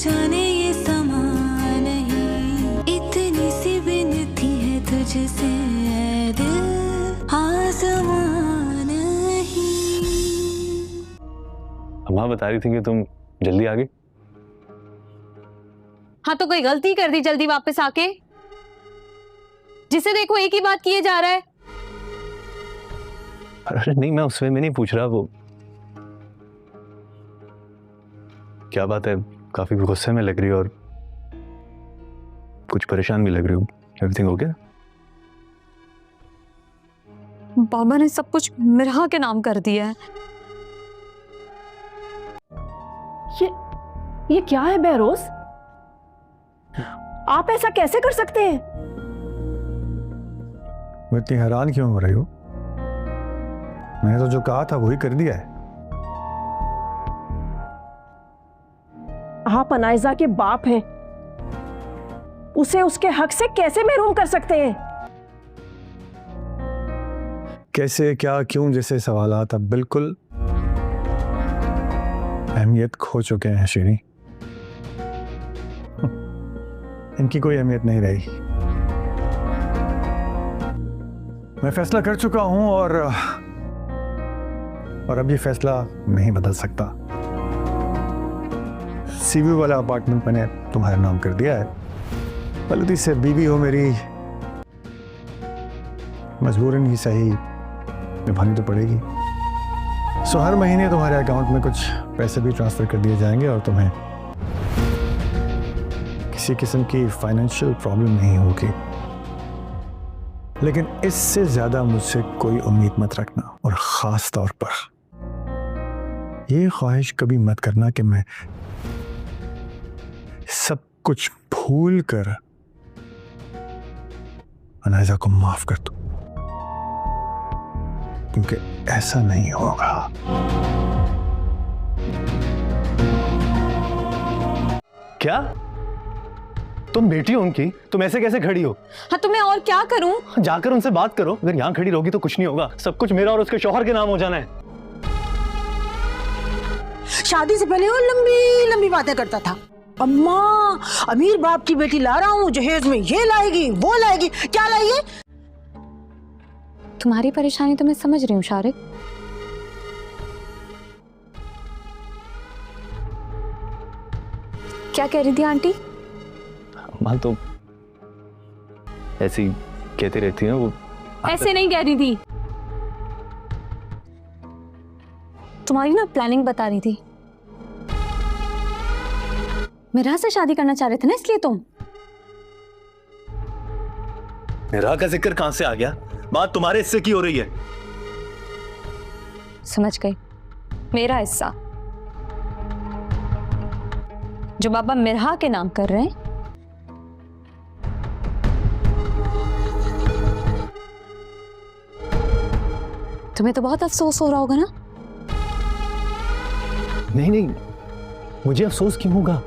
जाने ये समा नहीं, इतनी सी बिनती है तुझसे दिल आसमां नहीं। अम्मा बता रही थी कि तुम जल्दी आ गई। हाँ तो कोई गलती कर दी जल्दी वापस आके? जिसे देखो एक ही बात किए जा रहा है। अरे नहीं, मैं उस वे में नहीं पूछ रहा। वो क्या बात है, काफी गुस्से में लग रही हो और कुछ परेशान भी लग रही हो। Everything okay? बाबा ने सब कुछ मिरहा के नाम कर दिया है। ये क्या है बहरोज? आप ऐसा कैसे कर सकते हैं? मैं इतनी हैरान क्यों हो रही हो? मैंने तो जो कहा था वही कर दिया है। आप अनाइजा के बाप हैं, उसे उसके हक से कैसे महरूम कर सकते हैं? कैसे, क्या, क्यों जैसे सवालात अब बिल्कुल अहमियत खो चुके हैं शीरी। इनकी कोई अहमियत नहीं रही। मैं फैसला कर चुका हूं और अब ये फैसला नहीं बदल सकता। सीवी वाला अपार्टमेंट मैंने तुम्हारे नाम कर दिया है। गलती से बीवी हो मेरी, मजबूरन ही सही निभानी तो पड़ेगी। सो हर महीने तुम्हारे अकाउंट में कुछ पैसे भी ट्रांसफर कर दिए जाएंगे और तुम्हें किसी किस्म की फाइनेंशियल प्रॉब्लम नहीं होगी। लेकिन इससे ज्यादा मुझसे कोई उम्मीद मत रखना, और खास तौर पर ये ख्वाहिश कभी मत करना कि मैं सब कुछ भूल कर अनाइजा को माफ कर दूं, क्योंकि ऐसा नहीं होगा। क्या तुम बेटी हो उनकी? तुम ऐसे कैसे खड़ी हो? हाँ तो मैं और क्या करूं? जाकर उनसे बात करो। अगर यहाँ खड़ी रहोगी तो कुछ नहीं होगा। सब कुछ मेरा और उसके शौहर के नाम हो जाना है। शादी से पहले वो लंबी लंबी बातें करता था। अम्मा, अमीर बाप की बेटी ला रहा हूँ, जहेज में ये लाएगी वो लाएगी। क्या लाएगी? तुम्हारी परेशानी तो मैं समझ रही हूँ शारिक। क्या कह रही थी आंटी? माँ तो ऐसी कहती रहती है। वो ऐसे नहीं कह रही थी, तुम्हारी ना प्लानिंग बता रही थी। मेरा से शादी करना चाह रहे थे ना, इसलिए तुम। मेरा का जिक्र कहां से आ गया? बात तुम्हारे हिस्से की हो रही है। समझ गई, मेरा हिस्सा जो बाबा मिरहा के नाम कर रहे हैं। तुम्हें तो बहुत अफसोस हो रहा होगा ना? नहीं नहीं, मुझे अफसोस क्यों होगा?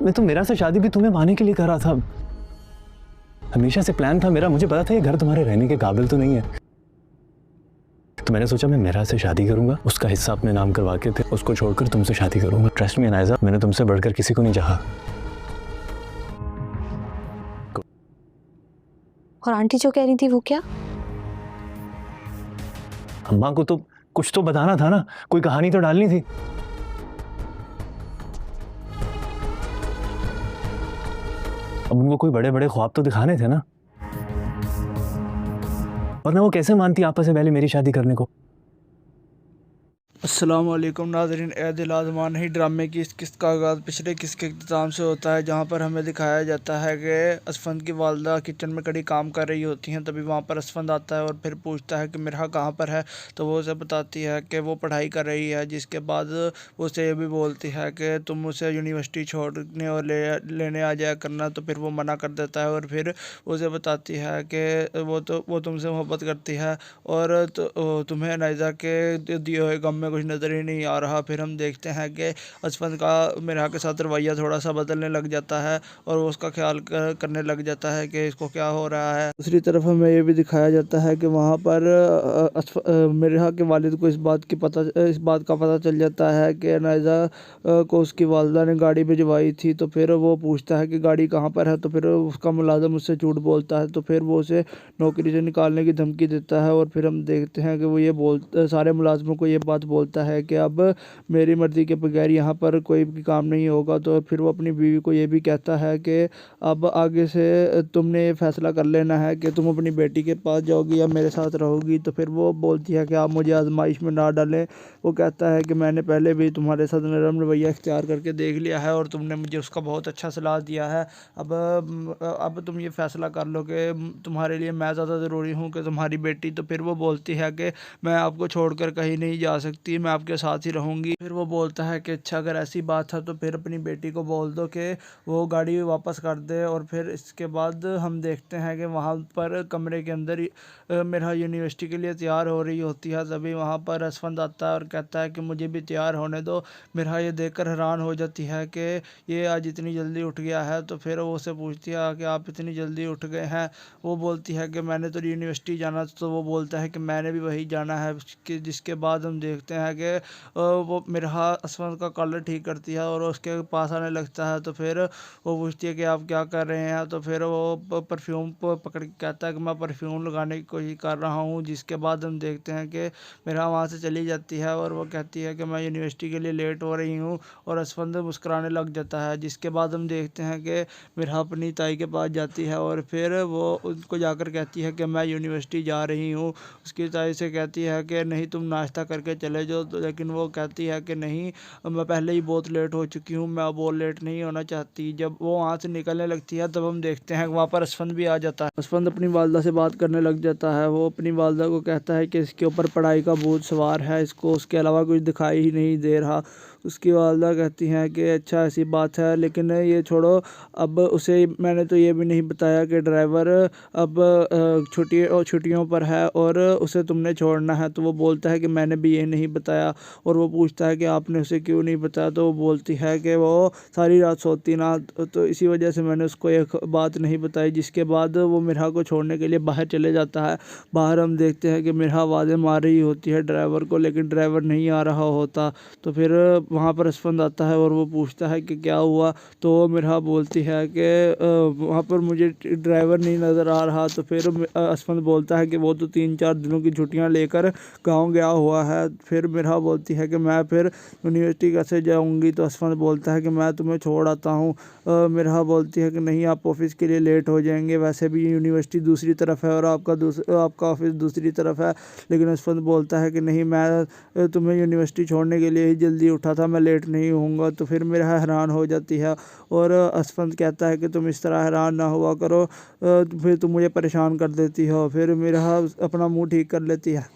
मैं तो मेरा से शादी भी तुम्हें माने के लिए कर रहा था। हमेशा से प्लान था मेरा। मुझे पता था ये घर तुम्हारे रहने के काबिल तो नहीं है, तो मैंने सोचा मैं मेरा से शादी करूंगा, उसका हिस्सा अपने नाम करवा के थे, उसको छोड़कर तुमसे शादी करूंगा। ट्रस्ट मी अनाइजा, मैंने तुमसे बढ़कर किसी को नहीं चाहा। और आंटी जो कह रही थी वो क्या? अम्मा को तो कुछ तो बताना था ना, कोई कहानी तो डालनी थी। अब उनको कोई बड़े बड़े ख्वाब तो दिखाने थे ना, वरना वो कैसे मानती आपस में पहले मेरी शादी करने को। अस्सलाम वालेकुम नाज़रीन। ए दिल आज़मा नहीं ड्रामे की इस किस्त का आगाज़ पिछले किस्त के इख्तिताम से होता है, जहां पर हमें दिखाया जाता है कि असफंद की वालदा किचन में कड़ी काम कर रही होती हैं। तभी वहां पर असफंद आता है और फिर पूछता है कि मिरहा कहाँ पर है, तो वो उसे बताती है कि वो पढ़ाई कर रही है। जिसके बाद वो उसे ये भी बोलती है कि तुम उसे यूनिवर्सिटी छोड़ने और लेने आ जाया करना, तो फिर वो मना कर देता है। और फिर उसे बताती है कि वो तुमसे मोहब्बत करती है और तुम्हें अनाइजा के दिए हुए गम में कुछ नज़र ही नहीं आ रहा। फिर हम देखते हैं कि असफंद का मिरहा के साथ रवैया थोड़ा सा बदलने लग जाता है और वो उसका ख्याल करने लग जाता है कि इसको क्या हो रहा है। दूसरी तरफ हमें ये भी दिखाया जाता है कि वहाँ पर मिरहा के वालिद को इस बात का पता चल जाता है कि नायज़ा को उसकी वालदा ने गाड़ी भिजवाई थी। तो फिर वो पूछता है कि गाड़ी कहाँ पर है, तो फिर उसका मुलाजिम उससे झूठ बोलता है। तो फिर वो उसे नौकरी से निकालने की धमकी देता है और फिर हम देखते हैं कि वो सारे मुलाजिमों को ये बात बोलता है कि अब मेरी मर्ज़ी के बगैर यहाँ पर कोई भी काम नहीं होगा। तो फिर वो अपनी बीवी को ये भी कहता है कि अब आगे से तुमने ये फ़ैसला कर लेना है कि तुम अपनी बेटी के पास जाओगी या मेरे साथ रहोगी। तो फिर वो बोलती है कि आप मुझे आजमाइश में ना डालें। वो कहता है कि मैंने पहले भी तुम्हारे साथ नरम रवैया इख्तियार करके देख लिया है और तुमने मुझे उसका बहुत अच्छा सलाह दिया है। अब तुम ये फ़ैसला कर लो कि तुम्हारे लिए मैं ज़्यादा ज़रूरी हूँ कि तुम्हारी बेटी। तो फिर वो बोलती है कि मैं आपको छोड़कर कहीं नहीं जा सकती, मैं आपके साथ ही रहूँगी। फिर वो बोलता है कि अच्छा अगर ऐसी बात है तो फिर अपनी बेटी को बोल दो कि वो गाड़ी वापस कर दे। और फिर इसके बाद हम देखते हैं कि वहाँ पर कमरे के अंदर मिरहा यूनिवर्सिटी के लिए तैयार हो रही होती है। तभी वहाँ पर असफंद आता है और कहता है कि मुझे भी तैयार होने दो। मिरहा ये देखकर हैरान हो जाती है कि ये आज इतनी जल्दी उठ गया है। तो फिर वो उससे पूछती है कि आप इतनी जल्दी उठ गए हैं। वो बोलती है कि मैंने तो यूनिवर्सिटी जाना। तो वो बोलता है कि मैंने भी वही जाना है। जिसके बाद हम देखते हैं कि वो मिरहा असफंद का कॉलर ठीक करती है और उसके पास आने लगता है। तो फिर वो पूछती है कि आप क्या कर रहे हैं। तो फिर वो परफ्यूम पकड़ के कहता है कि मैं परफ्यूम लगाने की कोशिश कर रहा हूँ। जिसके बाद हम देखते हैं कि मिरहा वहाँ से चली जाती है और वो कहती है कि मैं यूनिवर्सिटी के लिए लेट हो रही हूँ और असफंद मुस्कुराने लग जाता है। जिसके बाद हम देखते हैं कि मिरहा अपनी ताई के पास जाती है और फिर वो उनको जाकर कहती है कि मैं यूनिवर्सिटी जा रही हूँ। उसकी ताई से कहती है कि नहीं तुम नाश्ता करके चले जाओ। तो लेकिन वो कहती है कि नहीं मैं पहले ही बहुत लेट हो चुकी हूँ, मैं अब और लेट नहीं होना चाहती। जब वो वहाँ से निकलने लगती है तब हम देखते हैं वहाँ पर असफंद भी आ जाता है। असफंद अपनी वालदा से बात करने लग जाता है। वो अपनी वालदा को कहता है कि इसके ऊपर पढ़ाई का बोझ सवार है, इसको उसके अलावा कुछ दिखाई ही नहीं दे रहा। उसकी वालदा कहती हैं कि अच्छा ऐसी बात है, लेकिन ये छोड़ो, अब उसे मैंने तो ये भी नहीं बताया कि ड्राइवर अब छुट्टियों पर है और उसे तुमने छोड़ना है। तो वो बोलता है कि मैंने भी ये नहीं बताया। और वो पूछता है कि आपने उसे क्यों नहीं बताया। तो वो बोलती है कि वो सारी रात सोती ना, तो इसी वजह से मैंने उसको एक बात नहीं बताई। जिसके बाद वो मिरहा को छोड़ने के लिए बाहर चले जाता है। बाहर हम देखते हैं कि मिरहा आवाज़ें मार रही होती है ड्राइवर को, लेकिन ड्राइवर नहीं आ रहा होता। तो फिर वहाँ पर असफंद आता है और वो पूछता है कि क्या हुआ। तो मिरहा बोलती है कि वहाँ पर मुझे ड्राइवर नहीं नज़र आ रहा। तो फिर असफंद बोलता है कि वो तो 3-4 दिनों की छुट्टियाँ लेकर गाँव गया हुआ है। फिर मिरहा बोलती है कि मैं फिर यूनिवर्सिटी कैसे जाऊँगी। तो असफंद बोलता है कि मैं तुम्हें छोड़ आता हूँ। मिरहा बोलती है कि नहीं आप ऑफिस के लिए लेट हो जाएंगे, वैसे भी यूनिवर्सिटी दूसरी तरफ है और आपका ऑफिस दूसरी तरफ है। लेकिन असफंद बोलता है कि नहीं मैं तुम्हें यूनिवर्सिटी छोड़ने के लिए ही जल्दी उठा था, मैं लेट नहीं होऊंगा। तो फिर मिरहा हैरान हो जाती है और असफंद कहता है कि तुम इस तरह हैरान ना हुआ करो, फिर तुम मुझे परेशान कर देती हो। फिर मिरहा अपना मुंह ठीक कर लेती है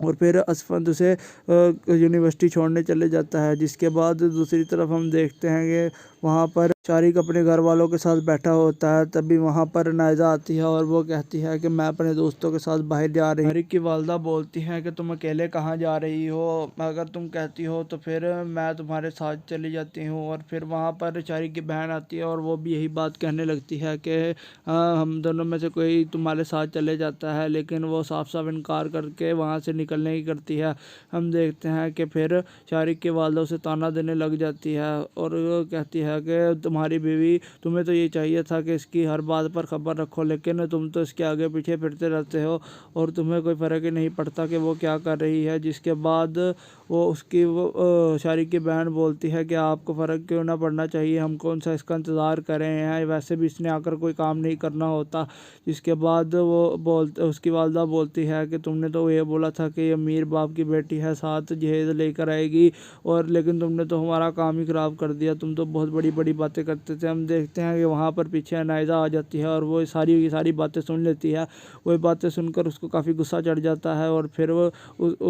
और फिर असफंद उसे यूनिवर्सिटी छोड़ने चले जाता है। जिसके बाद दूसरी तरफ हम देखते हैं कि वहाँ पर शारिक अपने घर वालों के साथ बैठा होता है। तभी वहाँ पर नायज़ा आती है और वो कहती है कि मैं अपने दोस्तों के साथ बाहर जा रही हूँ। शारिक की वालदा बोलती हैं कि तुम अकेले कहाँ जा रही हो, अगर तुम कहती हो तो फिर मैं तुम्हारे साथ चली जाती हूँ। और फिर वहाँ पर शारिक की बहन आती है और वो भी यही बात कहने लगती है कि हम दोनों में से कोई तुम्हारे साथ चले जाता है। लेकिन वो साफ साफ इनकार करके वहाँ से निकलने की करती है। हम देखते हैं कि फिर शारिक की वालदा उसे ताना देने लग जाती है और वो कहती है कि तुम्हारी बीवी, तुम्हें तो ये चाहिए था कि इसकी हर बात पर खबर रखो, लेकिन तुम तो इसके आगे पीछे फिरते रहते हो और तुम्हें कोई फ़र्क ही नहीं पड़ता कि वो क्या कर रही है। जिसके बाद वो शारिक की बहन बोलती है कि आपको फ़र्क क्यों ना पड़ना चाहिए, हम कौन सा इसका इंतज़ार कर रहे हैं, वैसे भी इसने आकर कोई काम नहीं करना होता। जिसके बाद उसकी वालदा बोलती है कि तुमने तो ये बोला था कि ये अमीर बाप की बेटी है, साथ जहेज़ लेकर आएगी, और लेकिन तुमने तो हमारा काम ही ख़राब कर दिया, तुम तो बहुत बड़ी बड़ी बातें करते थे। हम देखते हैं कि वहाँ पर पीछे नायज़ा आ जाती है और वो सारी बातें सुन लेती है। वो बातें सुनकर उसको काफ़ी गुस्सा चढ़ जाता है और फिर वो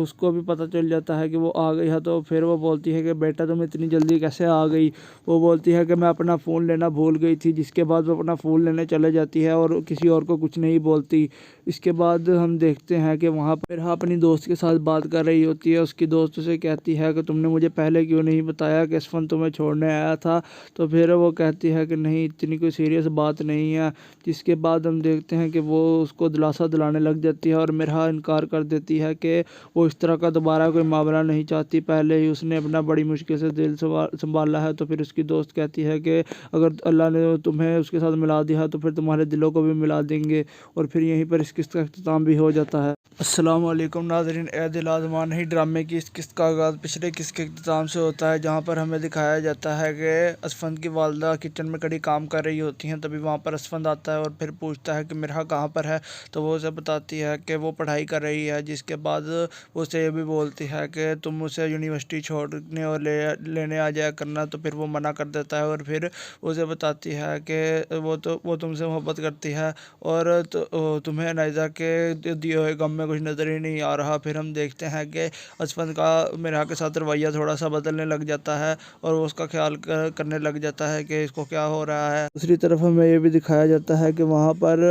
उसको भी पता चल जाता है कि वो आ गई है तो फिर वो बोलती है कि बेटा तुम इतनी जल्दी कैसे आ गई। वो बोलती है कि मैं अपना फ़ोन लेना भूल गई थी, जिसके बाद वो अपना फ़ोन लेने चले जाती है और किसी और को कुछ नहीं बोलती। इसके बाद हम देखते हैं कि वहाँ पर अपनी दोस्त के साथ बात कर रही होती है। उसकी दोस्त उसे कहती है कि तुमने मुझे पहले क्यों नहीं बताया कि असफन तुम्हें छोड़ने आया था। तो फिर वो कहती है कि नहीं, इतनी कोई सीरियस बात नहीं है। जिसके बाद हम देखते हैं कि वो उसको दिलासा दिलाने लग जाती है और मिरहा इनकार कर देती है कि वो इस तरह का दोबारा कोई मामला नहीं चाहती। पहले ही उसने अपना बड़ी मुश्किल से दिल संभाला है। तो फिर उसकी दोस्त कहती है कि अगर अल्लाह ने तुम्हें उसके साथ मिला दिया तो फिर तुम्हारे दिलों को भी मिला देंगे। और फिर यहीं पर इस किस्त का अख्ताम भी हो जाता है। अस्सलाम वालेकुम नाज़रीन, ए दिल आज़मा नहीं ड्रामे की इस किस्त का आगाज़ पिछले किस्त के अख्ताम से होता है, जहाँ पर हमें दिखाया जाता है कि असफंद की वालदा किचन में कड़ी काम कर रही होती हैं। तभी वहाँ पर असफंद आता है और फिर पूछता है कि मिरहा कहाँ पर है। तो वो उसे बताती है कि वो पढ़ाई कर रही है। जिसके बाद वो उसे ये भी बोलती है कि तुम उसे यूनिवर्सिटी छोड़ने और लेने आ जाया करना। तो फिर वो मना कर देता है और फिर उसे बताती है कि वो तुमसे मोहब्बत करती है और तुम्हें नाइज़ा के दिए हुए गम में कुछ नज़र ही नहीं आ रहा। फिर हम देखते हैं कि असफंद का मिरहा के साथ रवैया थोड़ा सा बदलने लग जाता है और वो उसका ख्याल करने लग जाता है कि इसको क्या हो रहा है। दूसरी तरफ हमें ये भी दिखाया जाता है कि वहाँ पर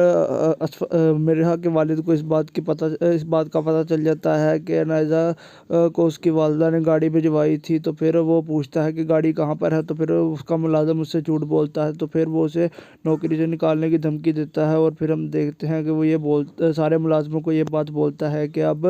मिरहा के वालिद को इस बात का पता चल जाता है कि नाइज़ा को उसकी वालदा ने गाड़ी भिजवाई थी। तो फिर वो पूछता है कि गाड़ी कहाँ पर है। तो फिर उसका मुलाजिम उससे झूठ बोलता है। तो फिर वो उसे नौकरी से निकालने की धमकी देता है। और फिर हम देखते हैं कि वो सारे मुलाजिमों को ये बात बोलता है कि अब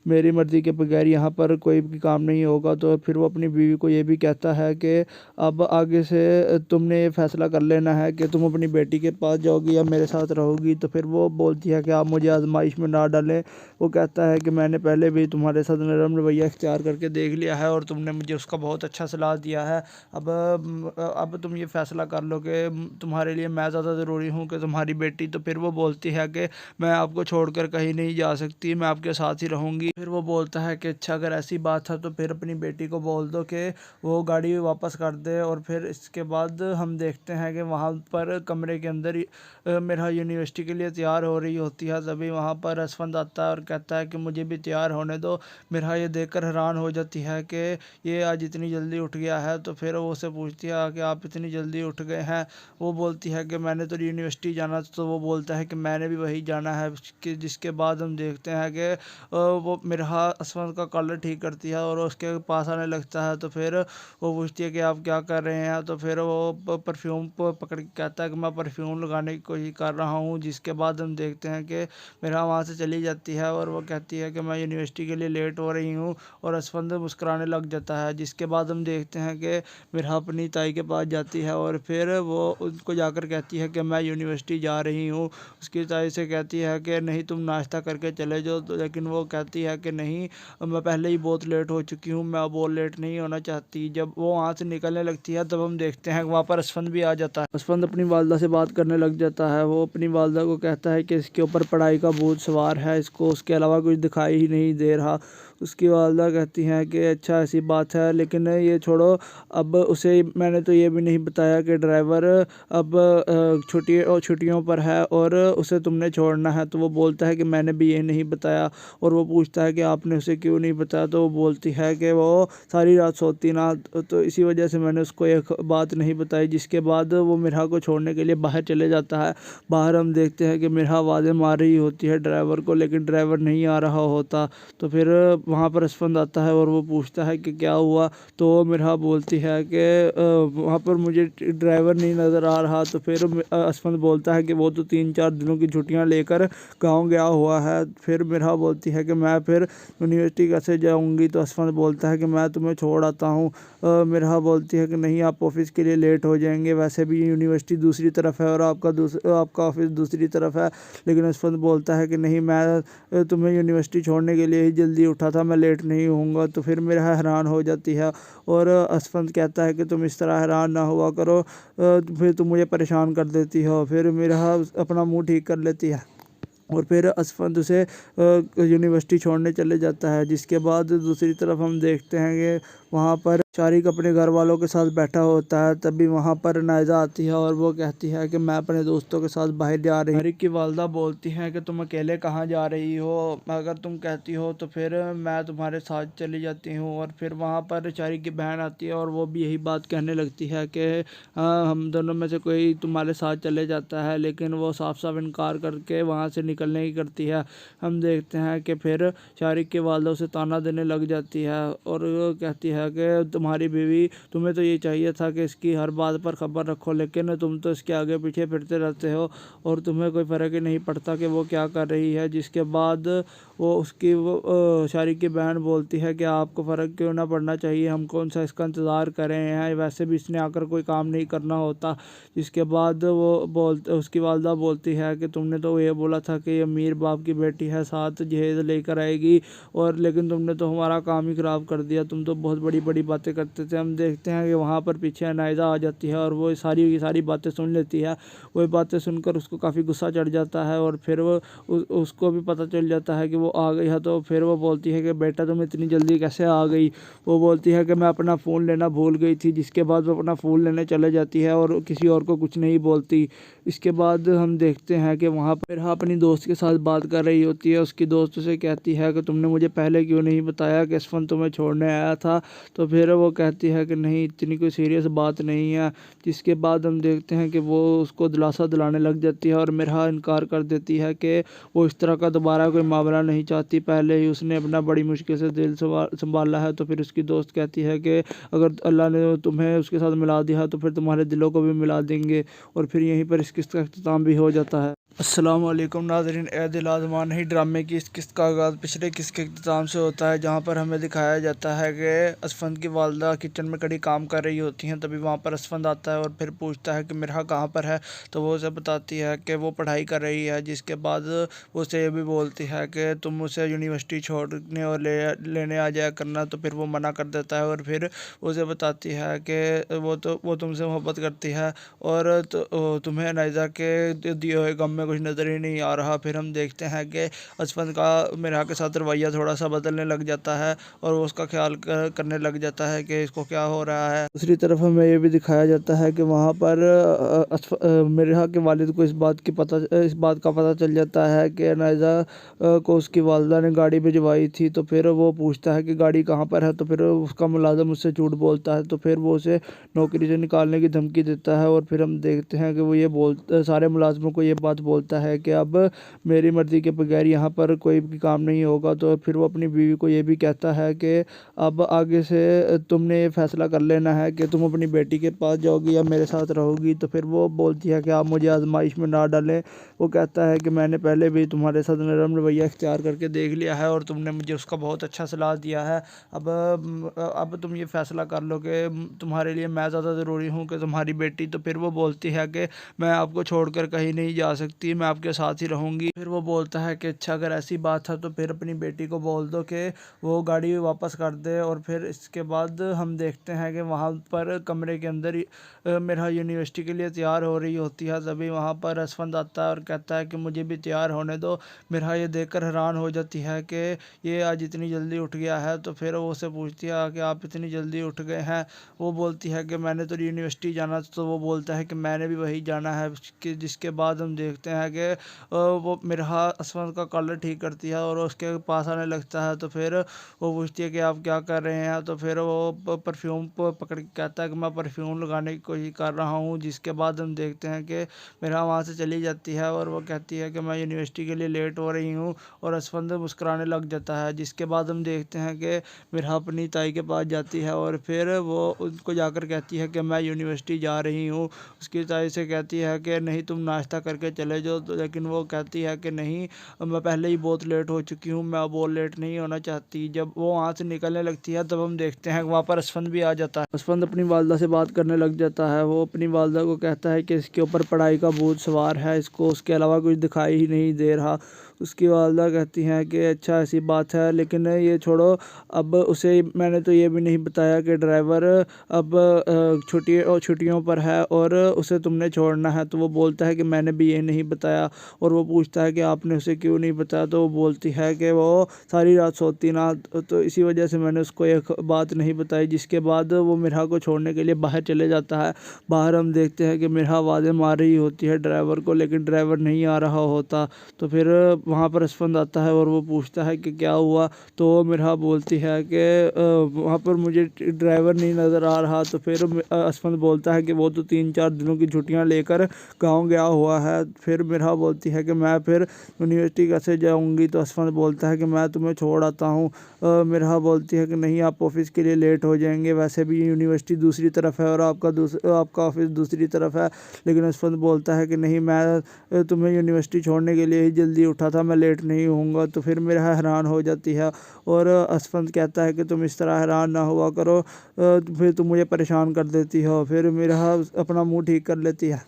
मेरी मर्ज़ी के बगैर यहाँ पर कोई भी काम नहीं होगा। तो फिर वो अपनी बीवी को ये भी कहता है कि अब आगे से तुमने ये फ़ैसला कर लेना है कि तुम अपनी बेटी के पास जाओगी या मेरे साथ रहोगी। तो फिर वो बोलती है कि आप मुझे आजमाइश में ना डालें। वो कहता है कि मैंने पहले भी तुम्हारे साथ नरम रवैया इख्तियार करके देख लिया है और तुमने मुझे उसका बहुत अच्छा सलाह दिया है। अब तुम ये फ़ैसला कर लो कि तुम्हारे लिए मैं ज़्यादा ज़रूरी हूँ कि तुम्हारी बेटी। तो फिर वो बोलती है कि मैं आपको छोड़कर कहीं नहीं जा सकती, मैं आपके साथ ही रहूँगी। फिर वो बोलता है कि अच्छा अगर ऐसी बात है तो फिर अपनी बेटी को बोल दो कि वो गाड़ी वापस कर दे। और फिर इसके बाद हम देखते हैं कि वहाँ पर कमरे के अंदर मिरहा यूनिवर्सिटी के लिए तैयार हो रही होती है। तभी वहाँ पर असफंद आता है और कहता है कि मुझे भी तैयार होने दो। मिरहा ये देखकर हैरान हो जाती है कि ये आज इतनी जल्दी उठ गया है। तो फिर वो उससे पूछती है कि आप इतनी जल्दी उठ गए हैं। वो बोलती है कि मैंने तो यूनिवर्सिटी जाना। तो वो बोलता है कि मैंने भी वही जाना है। जिसके बाद हम देखते हैं कि वो मिरहा असफंद का कॉलर ठीक करती है और उसके पास आने लगता है। तो फिर वो पूछती है कि आप क्या कर रहे हैं। तो फिर वो परफ्यूम पकड़ के कहता है कि मैं परफ्यूम लगाने की कोशिश कर रहा हूँ। जिसके बाद हम देखते हैं कि मिरहा वहाँ से चली जाती है और वो कहती है कि मैं यूनिवर्सिटी के लिए लेट हो रही हूँ और असफंद मुस्कुराने लग जाता है। जिसके बाद हम देखते हैं कि मिरहा अपनी ताई के पास जाती है और फिर वो उनको जाकर कहती है कि मैं यूनिवर्सिटी जा रही हूँ। उसकी ताई से कहती है कि नहीं तुम नाश्ता करके चले जाओ। तो लेकिन वो कहती है कि नहीं, मैं पहले ही बहुत लेट हो चुकी हूँ, मैं अब और लेट नहीं होना चाहती। जब वो वहाँ से निकलने लगती है तब हम देखते हैं वहाँ पर असफंद भी आ जाता है। असफंद अपनी वालदा से बात करने लग जाता है। वो अपनी वालदा को कहता है कि इसके ऊपर पढ़ाई का बोझ सवार है, इसको उसके अलावा कुछ दिखाई ही नहीं दे रहा। उसकी वालदा कहती हैं कि अच्छा ऐसी बात है, लेकिन ये छोड़ो, अब उसे मैंने तो ये भी नहीं बताया कि ड्राइवर अब छुट्टियों पर है और उसे तुमने छोड़ना है। तो वो बोलता है कि मैंने भी ये नहीं बताया। और वो पूछता है कि आपने उसे क्यों नहीं बताया। तो वो बोलती है कि वो सारी रात सोती ना, तो इसी वजह से मैंने उसको एक बात नहीं बताई। जिसके बाद वो मिरहा को छोड़ने के लिए बाहर चले जाता है। बाहर हम देखते हैं कि मिरहा आवाज़ें मार रही होती है ड्राइवर को, लेकिन ड्राइवर नहीं आ रहा होता। तो फिर वहाँ पर असफंद आता है और वो पूछता है कि क्या हुआ। तो मिरहा बोलती है कि वहाँ पर मुझे ड्राइवर नहीं नज़र आ रहा। तो फिर असफंद बोलता है कि वो तो 3-4 दिनों की छुट्टियाँ लेकर गाँव गया हुआ है। फिर मिरहा बोलती है कि मैं फिर यूनिवर्सिटी कैसे जाऊँगी। तो असफंद बोलता है कि मैं तुम्हें छोड़ आता हूँ। मिरहा बोलती है कि नहीं, आप ऑफिस के लिए लेट हो जाएंगे, वैसे भी यूनिवर्सिटी दूसरी तरफ है और आपका ऑफिस दूसरी तरफ है। लेकिन असफंद बोलता है कि नहीं, मैं तुम्हें यूनिवर्सिटी छोड़ने के लिए ही जल्दी उठा था, मैं लेट नहीं होऊंगा। तो फिर मिरहा हैरान हो जाती है और असफंद कहता है कि तुम इस तरह हैरान ना हुआ करो, फिर तुम मुझे परेशान कर देती हो। फिर मिरहा अपना मुंह ठीक कर लेती है और फिर असफंद उसे यूनिवर्सिटी छोड़ने चले जाता है। जिसके बाद दूसरी तरफ हम देखते हैं कि वहाँ पर शारिक अपने घर वालों के साथ बैठा होता है, तभी वहाँ पर नायजा आती है और वो कहती है कि मैं अपने दोस्तों के साथ बाहर जा रही हूँ। शारिक की वालदा बोलती हैं कि तुम अकेले कहाँ जा रही हो, अगर तुम कहती हो तो फिर मैं तुम्हारे साथ चली जाती हूँ। और फिर वहाँ पर शारिक की बहन आती है और वो भी यही बात कहने लगती है कि हम दोनों में से कोई तुम्हारे साथ चले जाता है, लेकिन वो साफ साफ इनकार करके वहाँ से निकलने की करती है। हम देखते हैं कि फिर शारिक की वालदा उसे ताना देने लग जाती है और वो कहती है कि तुम्हारी बीवी, तुम्हें तो ये चाहिए था कि इसकी हर बात पर खबर रखो, लेकिन तुम तो इसके आगे पीछे फिरते रहते हो और तुम्हें कोई फ़र्क ही नहीं पड़ता कि वो क्या कर रही है। जिसके बाद वो शारिक की बहन बोलती है कि आपको फ़र्क क्यों ना पड़ना चाहिए, हम कौन सा इसका इंतज़ार कर रहे हैं, वैसे भी इसने आकर कोई काम नहीं करना होता। जिसके बाद उसकी वालदा बोलती है कि तुमने तो ये बोला था कि ये अमीर बाप की बेटी है, साथ जहेज़ लेकर आएगी, और लेकिन तुमने तो हमारा काम ही ख़राब कर दिया, तुम तो बहुत बड़ी बड़ी बातें करते थे। हम देखते हैं कि वहाँ पर पीछे नायजा आ जाती है और वो सारी की सारी बातें सुन लेती है। वो बातें सुनकर उसको काफ़ी गुस्सा चढ़ जाता है और फिर वो उसको भी पता चल जाता है कि वो आ गई है। तो फिर वो बोलती है कि बेटा तुम इतनी जल्दी कैसे आ गई। वो बोलती है कि मैं अपना फ़ोन लेना भूल गई थी। जिसके बाद वो अपना फ़ोन लेने चले जाती है और किसी और को कुछ नहीं बोलती। इसके बाद हम देखते हैं कि वहाँ पर अपनी दोस्त के साथ बात कर रही होती है। उसकी दोस्त उसे कहती है कि तुमने मुझे पहले क्यों नहीं बताया कि असफन तुम्हें छोड़ने आया था। तो फिर वो कहती है कि नहीं, इतनी कोई सीरियस बात नहीं है। जिसके बाद हम देखते हैं कि वो उसको दिलासा दिलाने लग जाती है और मिरहा इनकार कर देती है कि वो इस तरह का दोबारा कोई मामला नहीं चाहती, पहले ही उसने अपना बड़ी मुश्किल से दिल संभाला है। तो फिर उसकी दोस्त कहती है कि अगर अल्लाह ने तुम्हें उसके साथ मिला दिया तो फिर तुम्हारे दिलों को भी मिला देंगे। और फिर यहीं पर इस किस्त का अख्ताम भी हो जाता है। अस्सलाम वालेकुम नाज़रीन, ए दिल आज़मा नहीं ड्रामे की इस किस्त का आगाज़ पिछले किस्त के अख्ताम से होता है, जहाँ पर हमें दिखाया जाता है कि असफंद की वालदा किचन में कड़ी काम कर रही होती हैं। तभी वहाँ पर असफंद आता है और फिर पूछता है कि मिरहा कहाँ पर है। तो वो उसे बताती है कि वो पढ़ाई कर रही है। जिसके बाद वो उसे ये भी बोलती है कि तुम उसे यूनिवर्सिटी छोड़ने और लेने आ जाया करना। तो फिर वो मना कर देता है और फिर उसे बताती है कि वो तुमसे मोहब्बत करती है और तुम्हें नायजा के दिए हुए गम में कुछ नज़र ही नहीं आ रहा। फिर हम देखते हैं कि असफंद का मिरहा के साथ रवैया थोड़ा सा बदलने लग जाता है और वो उसका ख्याल करने लग जाता है कि इसको क्या हो रहा है। दूसरी तरफ हमें ये भी दिखाया जाता है कि वहाँ पर मिरहा के वालिद को इस बात का पता चल जाता है कि नायजा को उसकी वालदा ने गाड़ी भिजवाई थी। तो फिर वो पूछता है कि गाड़ी कहाँ पर है। तो फिर उसका मुलाजिम उससे झूठ बोलता है। तो फिर वो उसे नौकरी से निकालने की धमकी देता है और फिर हम देखते हैं कि वो सारे मुलाजिमों को ये बात बोलता है कि अब मेरी मर्ज़ी के बगैर यहाँ पर कोई भी काम नहीं होगा। तो फिर वो अपनी बीवी को ये भी कहता है कि अब आगे से तुमने ये फ़ैसला कर लेना है कि तुम अपनी बेटी के पास जाओगी या मेरे साथ रहोगी। तो फिर वो बोलती है कि आप मुझे आजमाइश में ना डालें। वो कहता है कि मैंने पहले भी तुम्हारे साथ नरम रवैया इख्तियार करके देख लिया है और तुमने मुझे उसका बहुत अच्छा सलाह दिया है। अब तुम ये फ़ैसला कर लो कि तुम्हारे लिए मैं ज़्यादा ज़रूरी हूँ कि तुम्हारी बेटी। तो फिर वो बोलती है कि मैं आपको छोड़कर कहीं नहीं जा सकती, मैं आपके साथ ही रहूँगी। फिर वो बोलता है कि अच्छा, अगर ऐसी बात है तो फिर अपनी बेटी को बोल दो कि वो गाड़ी वापस कर दे। और फिर इसके बाद हम देखते हैं कि वहाँ पर कमरे के अंदर मिरहा यूनिवर्सिटी के लिए तैयार हो रही होती है। तभी वहाँ पर असफंद आता है और कहता है कि मुझे भी तैयार होने दो। मिरहा ये देखकर हैरान हो जाती है कि ये आज इतनी जल्दी उठ गया है। तो फिर वो उसे पूछती है कि आप इतनी जल्दी उठ गए हैं। वो बोलती है कि मैंने तो यूनिवर्सिटी जाना। तो वो बोलता है कि मैंने भी वही जाना है। जिसके बाद हम देखते हैं कि वो मिरहा असफंद का कॉलर ठीक करती है और उसके पास आने लगता है। तो फिर वो पूछती है कि आप क्या कर रहे हैं। तो फिर वो परफ्यूम पकड़ के कहता है कि मैं परफ्यूम लगाने की कोशिश कर रहा हूँ। जिसके बाद हम देखते हैं कि मिरहा वहाँ से चली जाती है और वो कहती है कि मैं यूनिवर्सिटी के लिए लेट हो रही हूँ और असफंद मुस्कुराने लग जाता है। जिसके बाद हम देखते हैं कि मिरहा अपनी ताई के पास जाती है और फिर वो उनको जाकर कहती है कि मैं यूनिवर्सिटी जा रही हूँ। उसकी ताई से कहती है कि नहीं, तुम नाश्ता करके चले जाओ। तो लेकिन वो कहती है कि नहीं, मैं पहले ही बहुत लेट हो चुकी हूँ, मैं अब और लेट नहीं होना चाहती। जब वो वहाँ से निकलने लगती है तब हम देखते हैं वहाँ पर असफंद भी आ जाता है। असफंद अपनी वालदा से बात करने लग जाता है। वो अपनी वालदा को कहता है कि इसके ऊपर पढ़ाई का बोझ सवार है, इसको उसके अलावा कुछ दिखाई ही नहीं दे रहा। उसकी वालदा कहती हैं कि अच्छा ऐसी बात है, लेकिन ये छोड़ो, अब उसे मैंने तो ये भी नहीं बताया कि ड्राइवर अब छुट्टियों पर है और उसे तुमने छोड़ना है। तो वो बोलता है कि मैंने भी ये नहीं बताया। और वो पूछता है कि आपने उसे क्यों नहीं बताया। तो वो बोलती है कि वो सारी रात सोती ना, तो इसी वजह से मैंने उसको एक बात नहीं बताई। जिसके बाद वो मिरहा को छोड़ने के लिए बाहर चले जाता है। बाहर हम देखते हैं कि मिरहा आवाज़ें मार रही होती है ड्राइवर को, लेकिन ड्राइवर नहीं आ रहा होता। तो फिर वहाँ पर असफंद आता है और वो पूछता है कि क्या हुआ। तो मिरहा बोलती है कि वहाँ पर मुझे ड्राइवर नहीं नज़र आ रहा। तो फिर असफंद बोलता है कि वो तो 3-4 दिनों की छुट्टियाँ लेकर गाँव गया हुआ है। फिर मिरहा बोलती है कि मैं फिर यूनिवर्सिटी कैसे जाऊँगी। तो असफंद बोलता है कि मैं तुम्हें छोड़ आता हूँ। मिरहा बोलती है कि नहीं, आप ऑफिस के लिए लेट हो जाएंगे, वैसे भी यूनिवर्सिटी दूसरी तरफ है और आपका ऑफिस दूसरी तरफ है। लेकिन असफंद बोलता है कि नहीं, मैं तुम्हें यूनिवर्सिटी छोड़ने के लिए ही जल्दी उठा था, मैं लेट नहीं होऊंगा। तो फिर मिरहा हैरान हो जाती है और असफंद कहता है कि तुम इस तरह हैरान ना हुआ करो, फिर तुम मुझे परेशान कर देती हो। फिर मिरहा अपना मुंह ठीक कर लेती है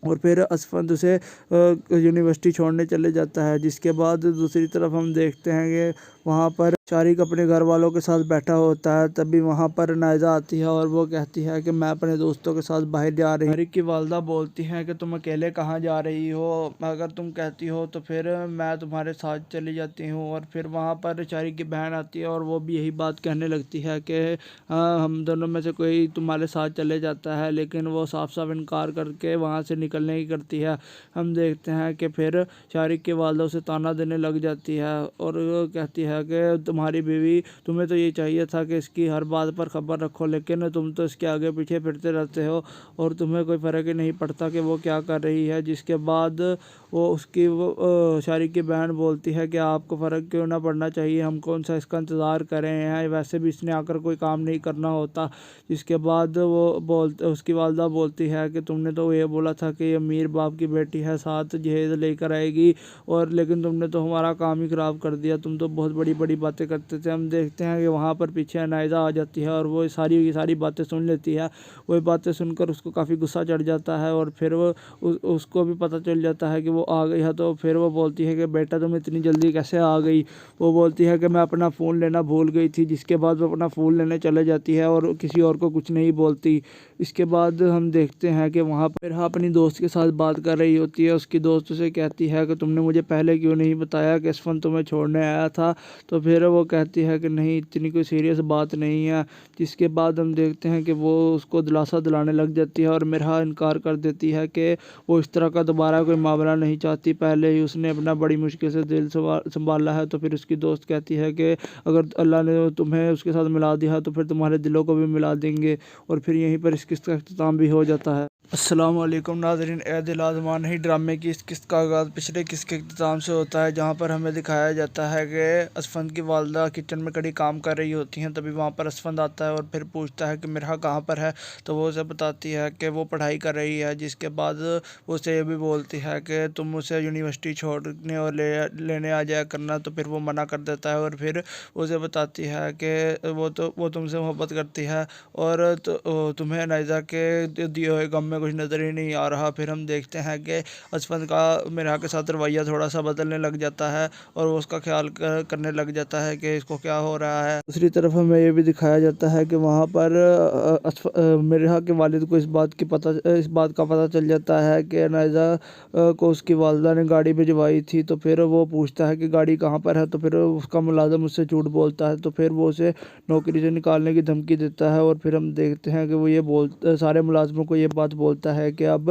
और फिर असफंद उसे यूनिवर्सिटी छोड़ने चले जाता है। जिसके बाद दूसरी तरफ हम देखते हैं कि वहाँ पर शारिक अपने घर वालों के साथ बैठा होता है। तभी वहाँ पर नायज़ा आती है और वो कहती है कि मैं अपने दोस्तों के साथ बाहर जा रही हूँ। शारिक की वालदा बोलती हैं कि तुम अकेले कहाँ जा रही हो, अगर तुम कहती हो तो फिर मैं तुम्हारे साथ चली जाती हूँ। और फिर वहाँ पर शारिक की बहन आती है और वो भी यही बात कहने लगती है कि हाँ, हम दोनों में से कोई तुम्हारे साथ चले जाता है। लेकिन वो साफ साफ इनकार करके वहाँ से निकलने की करती है। हम देखते हैं कि फिर शारिक की वालदा उसे ताना देने लग जाती है और कहती है कि तुम्हारी बीवी, तुम्हें तो ये चाहिए था कि इसकी हर बात पर खबर रखो, लेकिन तुम तो इसके आगे पीछे फिरते रहते हो और तुम्हें कोई फ़र्क ही नहीं पड़ता कि वो क्या कर रही है। जिसके बाद वो शारिक की बहन बोलती है कि आपको फ़र्क क्यों ना पड़ना चाहिए, हम कौन सा इसका इंतज़ार कर रहे हैं, वैसे भी इसने आकर कोई काम नहीं करना होता। जिसके बाद उसकी वालदा बोलती है कि तुमने तो ये बोला था कि अमीर बाप की बेटी है, साथ जहेज़ लेकर आएगी, और लेकिन तुमने तो हमारा काम ही ख़राब कर दिया, तुम तो बहुत बड़ी बड़ी बातें करते थे। हम देखते हैं कि वहाँ पर पीछे नायज़ा आ जाती है और वो सारी बातें सुन लेती है। वो बातें सुनकर उसको काफ़ी गुस्सा चढ़ जाता है और फिर वो उसको भी पता चल जाता है कि वो आ गई है। तो फिर वो बोलती है कि बेटा तुम इतनी जल्दी कैसे आ गई। वो बोलती है कि मैं अपना फ़ोन लेना भूल गई थी। जिसके बाद वो अपना फ़ोन लेने चले जाती है और किसी और को कुछ नहीं बोलती। इसके बाद हम देखते हैं कि वहाँ पर अपनी दोस्त के साथ बात कर रही होती है। उसकी दोस्त उसे कहती है कि तुमने मुझे पहले क्यों नहीं बताया कि असफन तुम्हें छोड़ने आया था। तो फिर वो कहती है कि नहीं, इतनी कोई सीरियस बात नहीं है। जिसके बाद हम देखते हैं कि वो उसको दिलासा दिलाने लग जाती है और मिरहा इनकार कर देती है कि वो इस तरह का दोबारा कोई मामला नहीं चाहती, पहले ही उसने अपना बड़ी मुश्किल से दिल संभाला है। तो फिर उसकी दोस्त कहती है कि अगर अल्लाह ने तुम्हें उसके साथ मिला दिया तो फिर तुम्हारे दिलों को भी मिला देंगे। और फिर यहीं पर इस किस्त का अख्ताम भी हो जाता है। अस्सलाम वालेकुम नाज़रीन, ए दिल आज़मा नहीं ड्रामे की इस किस्त का आगाज़ पिछले किस्त के अख्ताम से होता है, जहाँ पर हमें दिखाया जाता है कि असफंद की वालदा किचन में कड़ी काम कर रही होती हैं। तभी वहाँ पर असफंद आता है और फिर पूछता है कि मिरहा कहाँ पर है। तो वो उसे बताती है कि वो पढ़ाई कर रही है। जिसके बाद वो उसे ये भी बोलती है कि तुम उसे यूनिवर्सिटी छोड़ने और लेने आ जाया करना। तो फिर वो मना कर देता है और फिर उसे बताती है कि वो तुमसे मोहब्बत करती है और तुम्हें नायज़ा के दिए हुए गम में कुछ नज़र ही नहीं आ रहा। फिर हम देखते हैं कि असफंद का मिरहा के साथ रवैया थोड़ा सा बदलने लग जाता है और वो उसका ख्याल करने लग जाता है कि इसको क्या हो रहा है। दूसरी तरफ हमें ये भी दिखाया जाता है कि वहाँ पर मिरहा के वालिद को इस बात का पता चल जाता है कि नायज़ा को उसकी वालदा ने गाड़ी भिजवाई थी। तो फिर वो पूछता है कि गाड़ी कहाँ पर है। तो फिर उसका मुलाजिम उससे झूठ बोलता है। तो फिर वो उसे नौकरी से निकालने की धमकी देता है और फिर हम देखते हैं कि वो सारे मुलाजिमों को ये बात बोलता है कि अब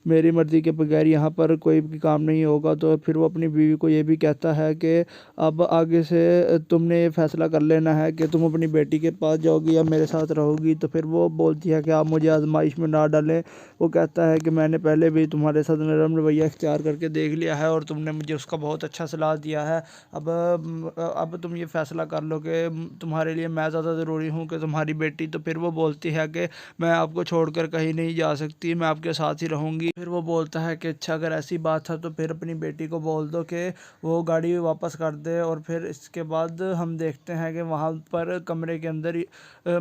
मेरी मर्ज़ी के बगैर यहाँ पर कोई भी काम नहीं होगा। तो फिर वो अपनी बीवी को ये भी कहता है कि अब आगे से तुमने ये फ़ैसला कर लेना है कि तुम अपनी बेटी के पास जाओगी या मेरे साथ रहोगी। तो फिर वो बोलती है कि आप मुझे आजमाइश में ना डालें। वो कहता है कि मैंने पहले भी तुम्हारे साथ नरम रवैया इख्तियार करके देख लिया है और तुमने मुझे उसका बहुत अच्छा सलाह दिया है। अब तुम ये फ़ैसला कर लो कि तुम्हारे लिए मैं ज़्यादा ज़रूरी हूँ कि तुम्हारी बेटी। तो फिर वो बोलती है कि मैं आपको छोड़कर कहीं नहीं जा सकती। सकती, मैं आपके साथ ही रहूँगी। फिर वो बोलता है कि अच्छा अगर ऐसी बात है तो फिर अपनी बेटी को बोल दो कि वो गाड़ी वापस कर दे। और फिर इसके बाद हम देखते हैं कि वहाँ पर कमरे के अंदर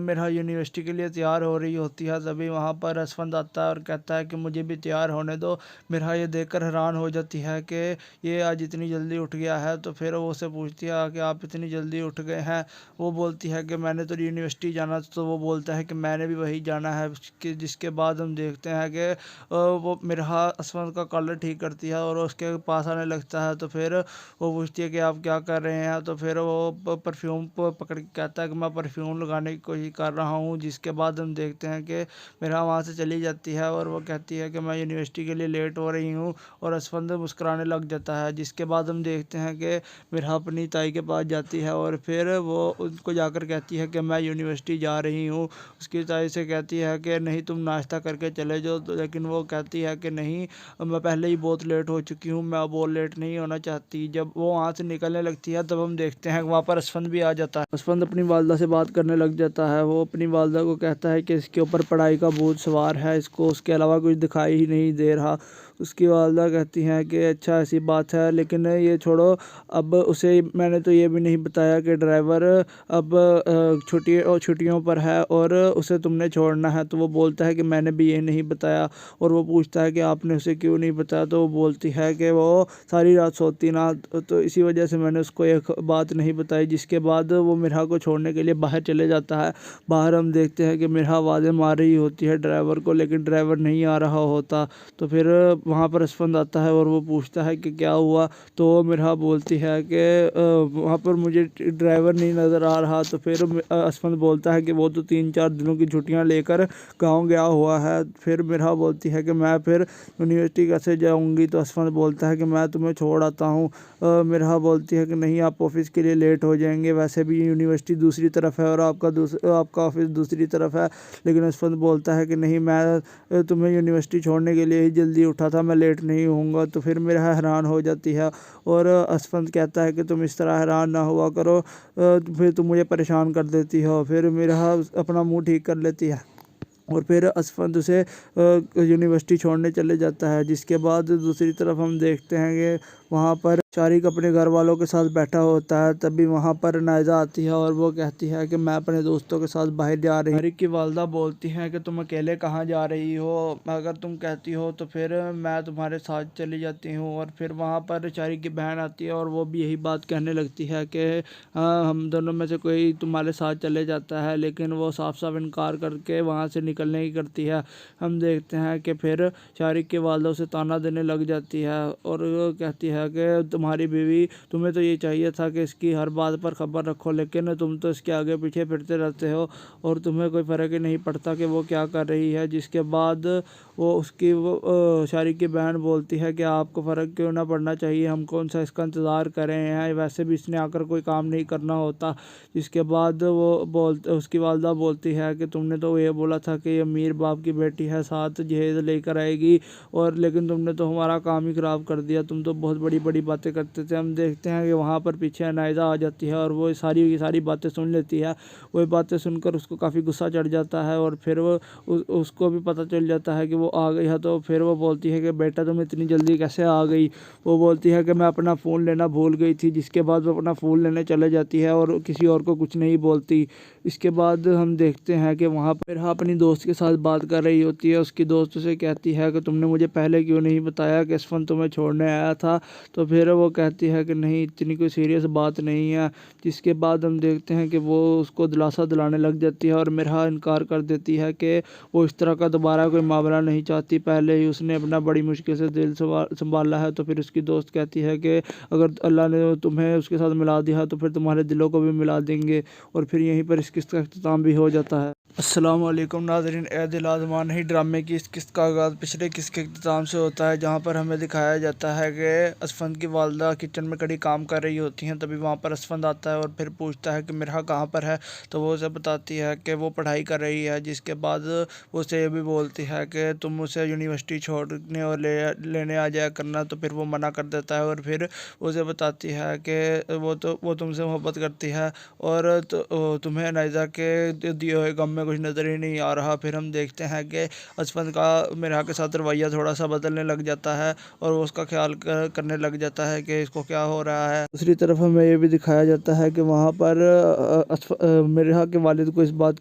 मेरा यूनिवर्सिटी के लिए तैयार हो रही होती है। तभी वहाँ पर असफंद आता है और कहता है कि मुझे भी तैयार होने दो। मेरा ये देखकर हैरान हो जाती है कि ये आज इतनी जल्दी उठ गया है। तो फिर वो उसे पूछती है कि आप इतनी जल्दी उठ गए हैं। वो बोलती है कि मैंने तो यूनिवर्सिटी जाना था। तो वो बोलता है कि मैंने भी वही जाना है। जिसके बाद हम देखते हैं कि वो मिरहा असफंद का कॉलर ठीक करती है और उसके पास आने लगता है। तो फिर वो पूछती है कि आप क्या कर रहे हैं। तो फिर वो परफ्यूम पकड़ के कहता है कि मैं परफ्यूम लगाने की कोशिश कर रहा हूँ। जिसके बाद हम देखते हैं कि मिरहा वहाँ से चली जाती है और वो कहती है कि मैं यूनिवर्सिटी के लिए लेट हो रही हूँ। और असफंद मुस्कुराने लग जाता है। जिसके बाद हम देखते हैं कि मिरहा अपनी ताई के पास जाती है और फिर वो उनको जाकर कहती है कि मैं यूनिवर्सिटी जा रही हूँ। उसकी ताई से कहती है कि नहीं तुम नाश्ता करके चले जाओ। लेकिन वो कहती है कि नहीं, मैं पहले ही बहुत लेट हो चुकी हूँ, मैं अब और लेट नहीं होना चाहती। जब वो वहाँ से निकलने लगती है तब हम देखते हैं वहाँ पर असफंद भी आ जाता है। असफंद अपनी वालदा से बात करने लग जाता है। वो अपनी वालदा को कहता है कि इसके ऊपर पढ़ाई का बोझ सवार है, इसको उसके अलावा कुछ दिखाई ही नहीं दे रहा। उसकी वालदा कहती हैं कि अच्छा ऐसी बात है, लेकिन ये छोड़ो, अब उसे मैंने तो ये भी नहीं बताया कि ड्राइवर अब छुट्टियों पर है और उसे तुमने छोड़ना है। तो वो बोलता है कि मैंने भी ये नहीं बताया। और वो पूछता है कि आपने उसे क्यों नहीं बताया। तो वो बोलती है कि वो सारी रात सोती ना, तो इसी वजह से मैंने उसको एक बात नहीं बताई। जिसके बाद वो मिरहा को छोड़ने के लिए बाहर चले जाता है। बाहर हम देखते हैं कि मिरहा आवाज़ें मार रही होती है ड्राइवर को, लेकिन ड्राइवर नहीं आ रहा होता। तो फिर वहाँ पर असफंद आता है और वो पूछता है कि क्या हुआ। तो मिरहा बोलती है कि वहाँ पर मुझे ड्राइवर नहीं नज़र आ रहा। तो फिर असफंद बोलता है कि वो तो 3-4 दिनों की छुट्टियाँ लेकर गाँव गया हुआ है। फिर मिरहा बोलती है कि मैं फिर यूनिवर्सिटी कैसे जाऊँगी। तो असफंद बोलता है कि मैं तुम्हें छोड़ आता हूँ। मिरहा बोलती है कि नहीं, आप ऑफिस के लिए लेट हो जाएंगे, वैसे भी यूनिवर्सिटी दूसरी तरफ है और आपका ऑफिस दूसरी तरफ है। लेकिन असफंद बोलता है कि नहीं, मैं तुम्हें यूनिवर्सिटी छोड़ने के लिए ही जल्दी उठा था, मैं लेट नहीं होऊंगा। तो फिर मिरहा हैरान हो जाती है और असफंद कहता है कि तुम इस तरह हैरान ना हुआ करो, फिर तुम मुझे परेशान कर देती हो। फिर मिरहा अपना मुंह ठीक कर लेती है और फिर असफंद उसे यूनिवर्सिटी छोड़ने चले जाता है। जिसके बाद दूसरी तरफ हम देखते हैं कि वहाँ पर शारिक अपने घर वालों के साथ बैठा होता है। तभी वहाँ पर नायजा आती है और वो कहती है कि मैं अपने दोस्तों के साथ बाहर जा रही हूँ। शारिक की वालदा बोलती हैं कि तुम अकेले कहाँ जा रही हो, अगर तुम कहती हो तो फिर मैं तुम्हारे साथ चली जाती हूँ। और फिर वहाँ पर शारिक की बहन आती है और वो भी यही बात कहने लगती है कि हाँ, हम दोनों में से कोई तुम्हारे साथ चले जाता है। लेकिन वो साफ साफ इनकार करके वहाँ से निकलने की करती है। हम देखते हैं कि फिर शारिक की वालदा उसे ताना देने लग जाती है और कहती है कि तुम्हारी बीवी, तुम्हें तो ये चाहिए था कि इसकी हर बात पर खबर रखो, लेकिन तुम तो इसके आगे पीछे फिरते रहते हो और तुम्हें कोई फ़र्क ही नहीं पड़ता कि वो क्या कर रही है। जिसके बाद वो शारिक की बहन बोलती है कि आपको फ़र्क क्यों ना पड़ना चाहिए, हम कौन सा इसका इंतज़ार कर रहे हैं, वैसे भी इसने आकर कोई काम नहीं करना होता। जिसके बाद उसकी वालदा बोलती है कि तुमने तो ये बोला था कि अमीर बाप की बेटी है, साथ जहेज़ लेकर आएगी, और लेकिन तुमने तो हमारा काम ही ख़राब कर दिया, तुम तो बहुत बड़ी बड़ी बातें करते थे। हम देखते हैं कि वहाँ पर पीछे नायजा आ जाती है और वो सारी बातें सुन लेती है। वो बातें सुनकर उसको काफ़ी गुस्सा चढ़ जाता है और फिर वो उसको भी पता चल जाता है कि वो आ गई है। तो फिर वो बोलती है कि बेटा तुम इतनी जल्दी कैसे आ गई। वो बोलती है कि मैं अपना फ़ोन लेना भूल गई थी। जिसके बाद वो अपना फ़ोन लेने चले जाती है और किसी और को कुछ नहीं बोलती। इसके बाद हम देखते हैं कि वहाँ पर अपनी दोस्त के साथ बात कर रही होती है। उसकी दोस्त उसे कहती है कि तुमने मुझे पहले क्यों नहीं बताया कि असफन तुम्हें छोड़ने आया था। तो फिर वो कहती है कि नहीं, इतनी कोई सीरियस बात नहीं है। जिसके बाद हम देखते हैं कि वो उसको दिलासा दिलाने लग जाती है और मिरहा इनकार कर देती है कि वो इस तरह का दोबारा कोई मामला नहीं चाहती, पहले ही उसने अपना बड़ी मुश्किल से दिल संभाला है। तो फिर उसकी दोस्त कहती है कि अगर अल्लाह ने तुम्हें उसके साथ मिला दिया तो फिर तुम्हारे दिलों को भी मिला देंगे। और फिर यहीं पर इस किस्त का अख्ताम भी हो जाता है। अस्सलाम वालेकुम नाज़रीन, ए दिल आज़मा नहीं ड्रामे की इस किस्त का आगाज़ पिछले किस्त के अख्ताम से होता है, जहाँ पर हमें दिखाया जाता है कि असफंद की वालदा किचन में कड़ी काम कर रही होती हैं। तभी वहाँ पर असफंद आता है और फिर पूछता है कि मिरहा कहाँ पर है। तो वो उसे बताती है कि वो पढ़ाई कर रही है। जिसके बाद वो उसे ये भी बोलती है कि तुम उसे यूनिवर्सिटी छोड़ने और लेने आ जाया करना, तो फिर वो मना कर देता है और फिर उसे बताती है कि वो तुमसे मोहब्बत करती है और तुम्हें नायजा के दिए हुए गम में कुछ नज़र ही नहीं आ रहा। फिर हम देखते हैं कि असफंद का मिरहा के साथ रवैया थोड़ा सा बदलने लग जाता है और वो उसका ख्याल करने लग जाता है कि इसको क्या हो रहा है। दूसरी तरफ हमें ये भी दिखाया जाता है कि वहाँ पर मिरहा के वालिद को इस बात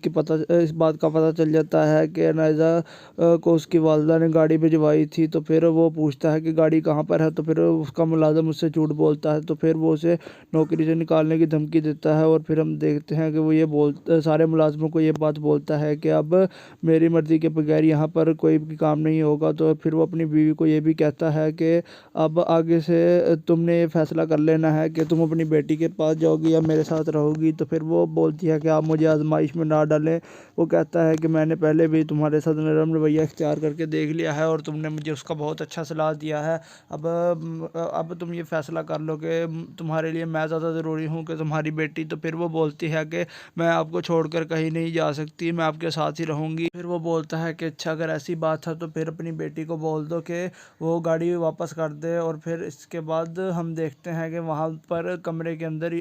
का पता चल जाता है कि नायजा को उसकी वालदा ने गाड़ी भिजवाई थी। तो फिर वो पूछता है कि गाड़ी कहाँ पर है, तो फिर उसका मुलाजिम उससे झूठ बोलता है। तो फिर वो उसे नौकरी से निकालने की धमकी देता है और फिर हम देखते हैं कि वो सारे मुलाजिमों को ये बात बोलता है कि अब मेरी मर्ज़ी के बगैर यहाँ पर कोई भी काम नहीं होगा। तो फिर वो अपनी बीवी को ये भी कहता है कि अब आगे से तुमने ये फ़ैसला कर लेना है कि तुम अपनी बेटी के पास जाओगी या मेरे साथ रहोगी। तो फिर वो बोलती है कि आप मुझे आजमाइश में ना डालें। वो कहता है कि मैंने पहले भी तुम्हारे साथ नरम रवैया इख्तियार करके देख लिया है और तुमने मुझे उसका बहुत अच्छा सलाह दिया है। अब तुम ये फ़ैसला कर लो कि तुम्हारे लिए मैं ज़्यादा ज़रूरी हूँ कि तुम्हारी बेटी। तो फिर वो बोलती है कि मैं आपको छोड़कर कहीं नहीं जा सकती, मैं आपके साथ ही रहूँगी। फिर वो बोलता है कि अच्छा अगर ऐसी बात है तो फिर अपनी बेटी को बोल दो कि वो गाड़ी वापस कर दे। और फिर इसके बाद हम देखते हैं कि वहाँ पर कमरे के अंदर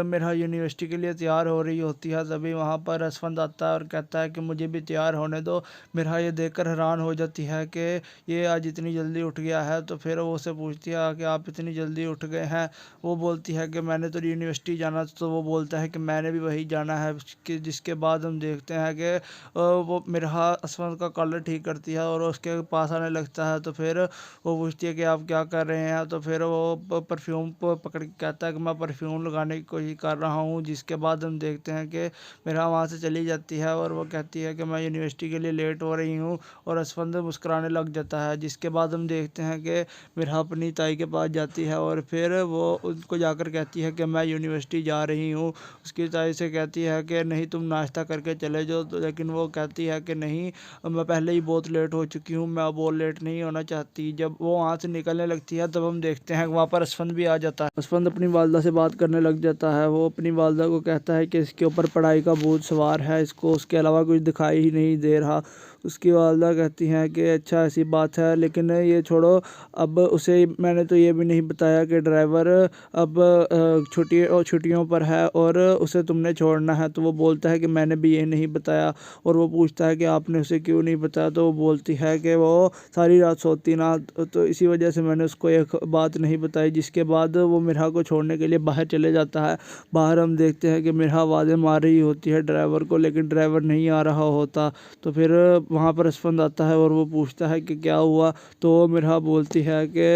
मिरहा यूनिवर्सिटी के लिए तैयार हो रही होती है। तभी वहाँ पर असफंद आता है और कहता है कि मुझे भी तैयार होने दो। मिरहा ये देखकर हैरान हो जाती है कि ये आज इतनी जल्दी उठ गया है। तो फिर वो उससे पूछती है कि आप इतनी जल्दी उठ गए हैं। वो बोलती है कि मैंने तो यूनिवर्सिटी जाना। तो वो बोलता है कि मैंने भी वही जाना है। जिसके बाद हम देखते हैं कि वो मिरहा असफंद का कॉलर ठीक करती है और उसके पास आने लगता है। तो फिर वो पूछती है कि आप क्या कर रहे हैं। तो फिर वो परफ्यूम पकड़ के कहता है कि मैं परफ्यूम लगाने की कोशिश कर रहा हूँ। जिसके बाद हम देखते हैं कि मिरहा वहाँ से चली जाती है और वो कहती है कि मैं यूनिवर्सिटी के लिए लेट हो रही हूँ और असफंद मुस्कुराने लग जाता है। जिसके बाद हम देखते हैं कि मिरहा अपनी ताई के पास जाती है और फिर वो उनको जाकर कहती है कि मैं यूनिवर्सिटी जा रही हूँ। उसकी ताई से कहती है कि नहीं तुम नाश्ता करके चले जाओ। तो लेकिन वो कहती है कि नहीं मैं पहले ही बहुत लेट हो चुकी हूँ, मैं अब और लेट नहीं होना चाहती। जब वो वहाँ से निकलने लगती है तब हम देखते हैं कि वहाँ पर असफंद भी आ जाता है। असफंद अपनी वालदा से बात करने लग जाता है। वो अपनी वालदा को कहता है कि इसके ऊपर पढ़ाई का बोझ सवार है, इसको उसके अलावा कुछ दिखाई ही नहीं दे रहा। उसकी वालदा कहती हैं कि अच्छा ऐसी बात है, लेकिन ये छोड़ो, अब उसे मैंने तो ये भी नहीं बताया कि ड्राइवर अब छुट्टियों पर है और उसे तुमने छोड़ना है। तो वो बोलता है कि मैंने भी ये नहीं बताया। और वो पूछता है कि आपने उसे क्यों नहीं बताया। तो वो बोलती है कि वो सारी रात सोती ना, तो इसी वजह से मैंने उसको एक बात नहीं बताई। जिसके बाद वो मिरहा को छोड़ने के लिए बाहर चले जाता है। बाहर हम देखते हैं कि मिरहा आवाज़ें मार रही होती है ड्राइवर को, लेकिन ड्राइवर नहीं आ रहा होता। तो फिर वहाँ पर असफंद आता है और वो पूछता है कि क्या हुआ। तो मिरहा बोलती है कि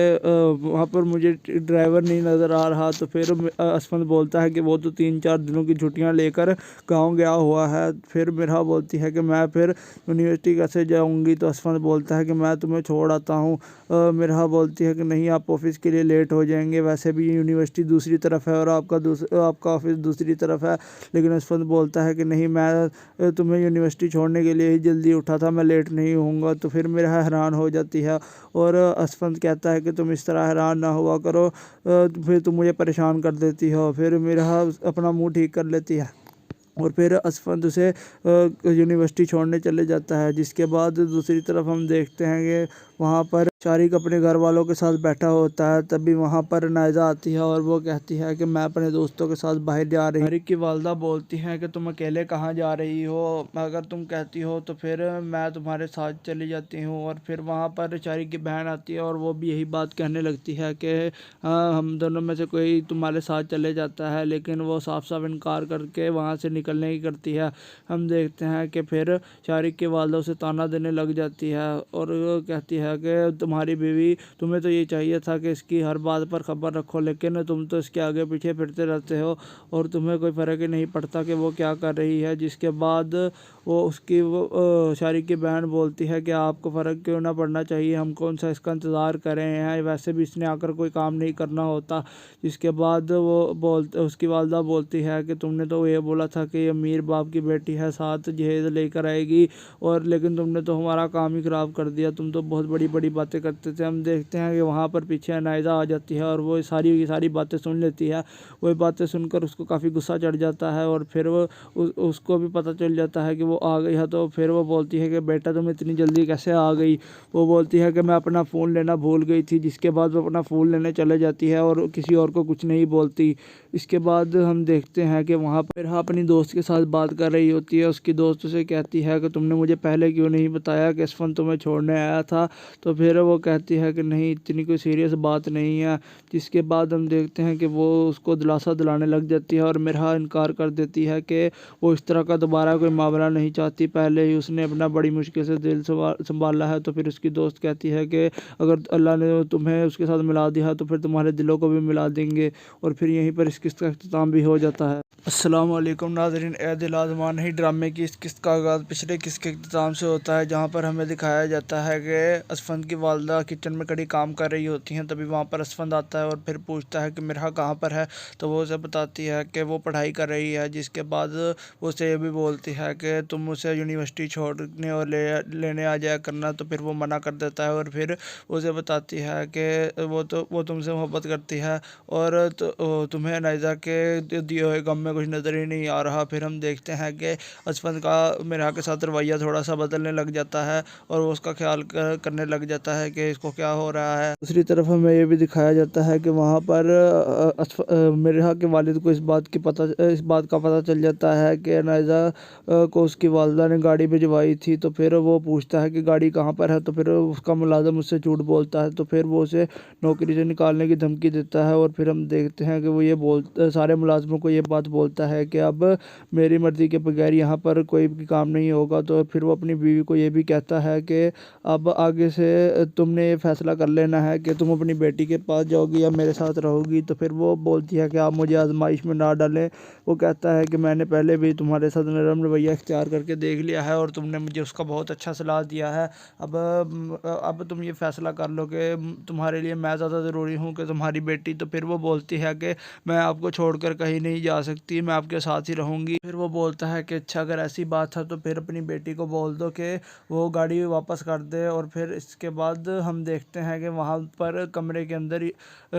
वहाँ पर मुझे ड्राइवर नहीं नज़र आ रहा। तो फिर असफंद बोलता है कि वो तो 3-4 दिनों की छुट्टियाँ लेकर गाँव गया हुआ है। फिर मिरहा बोलती है कि मैं फिर यूनिवर्सिटी कैसे जाऊँगी। तो असफंद बोलता है कि मैं तुम्हें छोड़ आता हूँ। मिरहा बोलती है कि नहीं आप ऑफिस के लिए लेट हो जाएंगे, वैसे भी यूनिवर्सिटी दूसरी तरफ है और आपका ऑफिस दूसरी तरफ है। लेकिन असफंद बोलता है कि नहीं मैं तुम्हें यूनिवर्सिटी छोड़ने के लिए ही जल्दी उठा था, मैं लेट नहीं होऊंगा। तो फिर मिरहा हैरान हो जाती है और असफंद कहता है कि तुम इस तरह हैरान ना हुआ करो, फिर तुम मुझे परेशान कर देती हो। फिर मिरहा अपना मुंह ठीक कर लेती है और फिर असफंद उसे यूनिवर्सिटी छोड़ने चले जाता है। जिसके बाद दूसरी तरफ हम देखते हैं कि वहाँ पर शारिक अपने घर वालों के साथ बैठा होता है। तभी वहाँ पर नायजा आती है और वो कहती है कि मैं अपने दोस्तों के साथ बाहर जा रही हूँ। शारिक की वालदा बोलती हैं कि तुम अकेले कहाँ जा रही हो, अगर तुम कहती हो तो फिर मैं तुम्हारे साथ चली जाती हूँ। और फिर वहाँ पर शारिक की बहन आती है और वो भी यही बात कहने लगती है कि हाँ हम दोनों में से कोई तुम्हारे साथ चले जाता है। लेकिन वो साफ साफ इनकार करके वहाँ से निकलने की करती है। हम देखते हैं कि फिर शारिक की वालदा उसे ताना देने लग जाती है और कहती है कि तुम्हारी बीवी, तुम्हें तो ये चाहिए था कि इसकी हर बात पर खबर रखो, लेकिन तुम तो इसके आगे पीछे फिरते रहते हो और तुम्हें कोई फ़र्क ही नहीं पड़ता कि वो क्या कर रही है। जिसके बाद वो शारिक की बहन बोलती है कि आपको फ़र्क क्यों ना पड़ना चाहिए, हम कौन सा इसका इंतज़ार कर रहे हैं, वैसे भी इसने आकर कोई काम नहीं करना होता। जिसके बाद उसकी वालदा बोलती है कि तुमने तो ये बोला था कि अमीर बाप की बेटी है, साथ जहेज़ लेकर आएगी, और लेकिन तुमने तो हमारा काम ही ख़राब कर दिया, तुम तो बहुत बड़ी बड़ी बड़ी बातें करते थे। हम देखते हैं कि वहाँ पर पीछे अनायजा आ जाती है और वो सारी की सारी बातें सुन लेती है। वो बातें सुनकर उसको काफ़ी गुस्सा चढ़ जाता है और फिर वो उसको भी पता चल जाता है कि वो आ गई है। तो फिर वो बोलती है कि बेटा तुम इतनी जल्दी कैसे आ गई। वो बोलती है कि मैं अपना फ़ोन लेना भूल गई थी, जिसके बाद वो अपना फ़ोन लेने चले जाती है और किसी और को कुछ नहीं बोलती। इसके बाद हम देखते हैं कि वहाँ पर अपनी दोस्त के साथ बात कर रही होती है। उसकी दोस्त उसे कहती है कि तुमने मुझे पहले क्यों नहीं बताया कि असफन तुम्हें छोड़ने आया था। तो फिर वो कहती है कि नहीं, इतनी कोई सीरियस बात नहीं है। जिसके बाद हम देखते हैं कि वो उसको दिलासा दिलाने लग जाती है और मिरहा इनकार कर देती है कि वो इस तरह का दोबारा कोई मामला नहीं चाहती। पहले ही उसने अपना बड़ी मुश्किल से दिल संभाला है। तो फिर उसकी दोस्त कहती है कि अगर अल्लाह ने तुम्हें उसके साथ मिला दिया तो फिर तुम्हारे दिलों को भी मिला देंगे। और फिर यहीं पर इस किस्त का अख्ताम भी हो जाता है। अस्सलाम वालेकुम नाज़रीन, ए दिल आज़मा नहीं ड्रामे की इस किस्त का आगाज़ पिछले किस्त के अख्ताम से होता है, जहाँ पर हमें दिखाया जाता है कि असफंद की वालदा किचन में कड़ी काम कर रही होती हैं। तभी वहाँ पर असफंद आता है और फिर पूछता है कि मिरहा कहाँ पर है। तो वो उसे बताती है कि वो पढ़ाई कर रही है। जिसके बाद वो उसे ये भी बोलती है कि तुम उसे यूनिवर्सिटी छोड़ने और लेने आ जाया करना। तो फिर वो मना कर देता है और फिर उसे बताती है कि वो तुमसे मोहब्बत करती है और तुम्हें नाइज़ा के दिए हुए गम में कुछ नज़र ही नहीं आ रहा। फिर हम देखते हैं कि असफंद का मिरहा के साथ रवैया थोड़ा सा बदलने लग जाता है और वो उसका ख्याल करने लग जाता है कि इसको क्या हो रहा है। दूसरी तरफ हमें ये भी दिखाया जाता है कि वहाँ पर मिरहा के वालिद को इस बात का पता चल जाता है कि नाइज़ा को उसकी वालदा ने गाड़ी भिजवाई थी। तो फिर वो पूछता है कि गाड़ी कहाँ पर है। तो फिर उसका मुलाजिम उससे झूठ बोलता है। तो फिर वो उसे नौकरी से निकालने की धमकी देता है और फिर हम देखते हैं कि वो सारे मुलाजिमों को ये बात बोलता है कि अब मेरी मर्ज़ी के बगैर यहाँ पर कोई भी काम नहीं होगा। तो फिर वो अपनी बीवी को ये भी कहता है कि अब आगे से तुमने ये फ़ैसला कर लेना है कि तुम अपनी बेटी के पास जाओगी या मेरे साथ रहोगी। तो फिर वो बोलती है कि आप मुझे आजमाइश में ना डालें। वो कहता है कि मैंने पहले भी तुम्हारे साथ नरम रवैया इख्तियार करके देख लिया है और तुमने मुझे उसका बहुत अच्छा सलाह दिया है। अब तुम ये फ़ैसला कर लो कि तुम्हारे लिए मैं ज़्यादा ज़रूरी हूँ कि तुम्हारी बेटी। तो फिर वो बोलती है कि मैं आपको छोड़कर कहीं नहीं जा सकती, मैं आपके साथ ही रहूँगी। फिर वो बोलता है कि अच्छा अगर ऐसी बात है तो फिर अपनी बेटी को बोल दो कि वो गाड़ी वापस कर दे। और फिर इसके बाद हम देखते हैं कि वहाँ पर कमरे के अंदर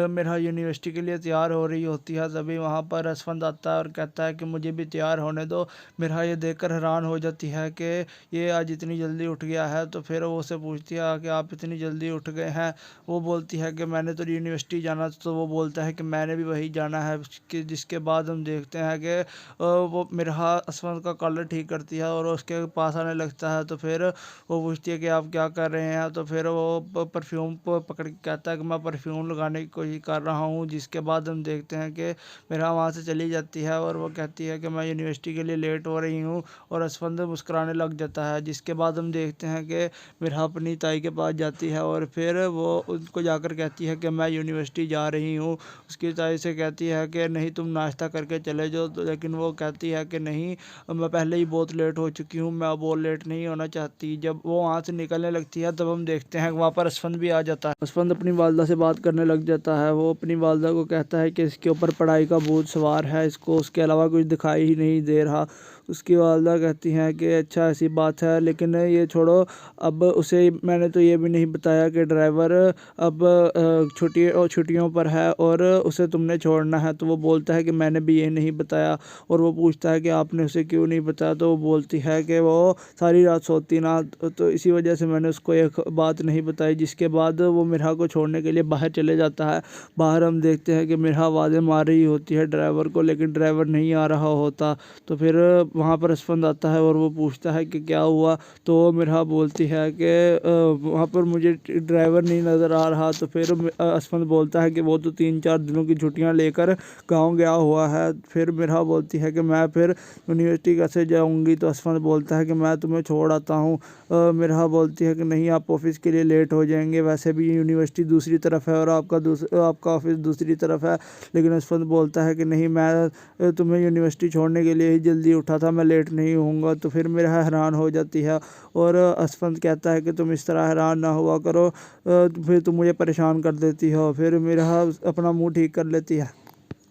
मिरहा यूनिवर्सिटी के लिए तैयार हो रही होती है। तभी वहाँ पर असफंद आता है और कहता है कि मुझे भी तैयार होने दो। मिरहा ये देखकर हैरान हो जाती है कि ये आज इतनी जल्दी उठ गया है। तो फिर वो उससे पूछती है कि आप इतनी जल्दी उठ गए हैं। वो बोलती है कि मैंने तो यूनिवर्सिटी जाना था। तो वो बोलता है कि मैंने भी वही जाना है। जिसके बाद हम देखते हैं कि वो मिरहा असफंद का कॉलर ठीक करती है और उसके पास आने लगता है। तो फिर वो पूछती है कि आप क्या कर रहे हैं। तो फिर वो परफ्यूम पकड़ के कहता है कि मैं परफ्यूम लगाने की कोशिश कर रहा हूँ। जिसके बाद हम देखते हैं कि मिरहा वहाँ से चली जाती है और वो कहती है कि मैं यूनिवर्सिटी के लिए लेट हो रही हूँ और असफंद मुस्कुराने लग जाता है। जिसके बाद हम देखते हैं कि मिरहा अपनी ताई के पास जाती है और फिर वो उनको जाकर कहती है कि मैं यूनिवर्सिटी जा रही हूँ। उसकी ताई से कहती है कि नहीं तुम नाश्ता करके चले जाओ। तो लेकिन वो कहती है कि नहीं, मैं पहले ही बहुत लेट हो चुकी हूँ, मैं अब और लेट नहीं होना चाहती। जब वो वहाँ से निकलने लगती है तब हम देखते हैं कि वहाँ पर असफंद भी आ जाता है। असफंद अपनी वालदा से बात करने लग जाता है। वो अपनी वालदा को कहता है कि इसके ऊपर पढ़ाई का बोझ सवार है, इसको उसके अलावा कुछ दिखाई ही नहीं दे रहा। उसकी वालदा कहती हैं कि अच्छा ऐसी बात है, लेकिन ये छोड़ो, अब उसे मैंने तो ये भी नहीं बताया कि ड्राइवर अब छुट्टियों पर है और उसे तुमने छोड़ना है। तो वो बोलता है कि मैंने भी ये नहीं बताया। और वो पूछता है कि आपने उसे क्यों नहीं बताया। तो वो बोलती है कि वो सारी रात सोती ना, तो इसी वजह से मैंने उसको एक बात नहीं बताई। जिसके बाद वो मिरहा को छोड़ने के लिए बाहर चले जाता है। बाहर हम देखते हैं कि मिरहा आवाज़ें मार रही होती है ड्राइवर को, लेकिन ड्राइवर नहीं आ रहा होता। तो फिर वहाँ पर असफंद आता है और वो पूछता है कि क्या हुआ। तो मिरहा बोलती है कि वहाँ पर मुझे ड्राइवर नहीं नज़र आ रहा। तो फिर असफंद बोलता है कि वो तो 3-4 दिनों की छुट्टियाँ लेकर गाँव गया हुआ है। फिर मिरहा बोलती है कि मैं फिर यूनिवर्सिटी कैसे जाऊँगी। तो असफंद बोलता है कि मैं तुम्हें छोड़ आता हूँ। मिरहा बोलती है कि नहीं, आप ऑफिस के लिए लेट हो जाएंगे, वैसे भी यूनिवर्सिटी दूसरी तरफ है और आपका ऑफिस दूसरी तरफ है। लेकिन असफंद बोलता है कि नहीं, मैं तुम्हें यूनिवर्सिटी छोड़ने के लिए ही जल्दी उठा था, मैं लेट नहीं होऊंगा। तो फिर मिरहा हैरान हो जाती है और असफंद कहता है कि तुम इस तरह हैरान ना हुआ करो, फिर तुम मुझे परेशान कर देती हो। फिर मिरहा अपना मुंह ठीक कर लेती है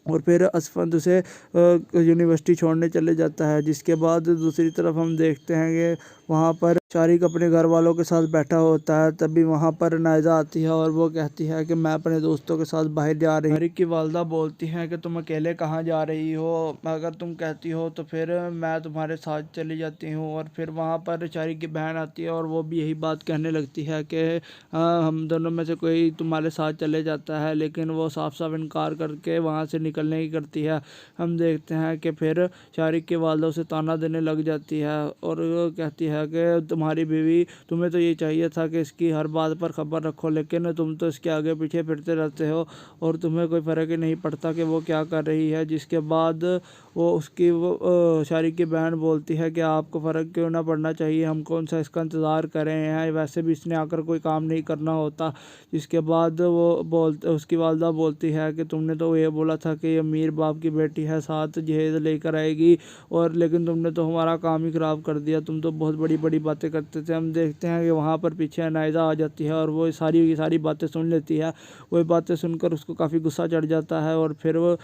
और फिर असफंद उसे यूनिवर्सिटी छोड़ने चले जाता है। जिसके बाद दूसरी तरफ हम देखते हैं कि वहाँ पर शारिक अपने घर वालों के साथ बैठा होता है। तभी वहाँ पर नायजा आती है और वो कहती है कि मैं अपने दोस्तों के साथ बाहर जा रही हूँ। शारिक की वालदा बोलती हैं कि तुम अकेले कहाँ जा रही हो, अगर तुम कहती हो तो फिर मैं तुम्हारे साथ चली जाती हूँ। और फिर वहाँ पर शारिक की बहन आती है और वो भी यही बात कहने लगती है कि हम दोनों में से कोई तुम्हारे साथ चले जाता है, लेकिन वो साफ साफ इनकार करके वहाँ से निकलने की करती है। हम देखते हैं कि फिर शारिक की वालदा उसे ताना देने लग जाती है और वो कहती है कि तुम्हारी बीवी, तुम्हें तो ये चाहिए था कि इसकी हर बात पर खबर रखो, लेकिन तुम तो इसके आगे पीछे फिरते रहते हो और तुम्हें कोई फ़र्क ही नहीं पड़ता कि वो क्या कर रही है। जिसके बाद वो शारिक की बहन बोलती है कि आपको फ़र्क क्यों ना पड़ना चाहिए, हम कौन सा इसका इंतज़ार कर रहे हैं, वैसे भी इसने आकर कोई काम नहीं करना होता। जिसके बाद उसकी वालदा बोलती है कि तुमने तो ये बोला था कि अमीर बाप की बेटी है, साथ जहेज़ लेकर आएगी, और लेकिन तुमने तो हमारा काम ही ख़राब कर दिया, तुम तो बहुत बड़ी बड़ी बातें करते थे। हम देखते हैं कि वहाँ पर पीछे नायजा आ जाती है और वो सारी की सारी बातें सुन लेती है। वो बातें सुनकर उसको काफ़ी गुस्सा चढ़ जाता है और फिर वो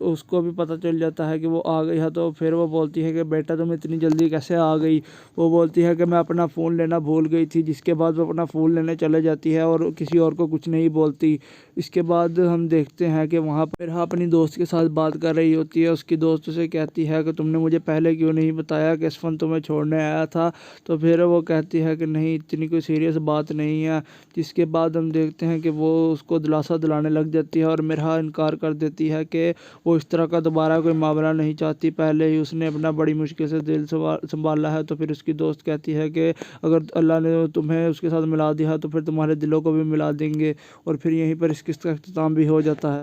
उसको भी पता चल जाता है कि वो आ गई है। तो फिर वो बोलती है कि बेटा तुम इतनी जल्दी कैसे आ गई। वो बोलती है कि मैं अपना फ़ोन लेना भूल गई थी। जिसके बाद वो अपना फ़ोन लेने चले जाती है और किसी और को कुछ नहीं बोलती। इसके बाद हम देखते हैं कि वहाँ पर अपनी दोस्त के साथ बात कर रही होती है। उसकी दोस्त उसे कहती है कि तुमने मुझे पहले क्यों नहीं बताया कि असफन तुम्हें छोड़ने आया था। तो फिर वो कहती है कि नहीं, इतनी कोई सीरियस बात नहीं है। जिसके बाद हम देखते हैं कि वो उसको दिलासा दिलाने लग जाती है और मिरहा इनकार कर देती है कि वो इस तरह का दोबारा कोई मामला नहीं चाहती, पहले ही उसने अपना बड़ी मुश्किल से दिल संभाला है। तो फिर उसकी दोस्त कहती है कि अगर अल्लाह ने तुम्हें उसके साथ मिला दिया तो फिर तुम्हारे दिलों को भी मिला देंगे। और फिर यहीं पर इस किस्से का अख्ताम भी हो जाता है।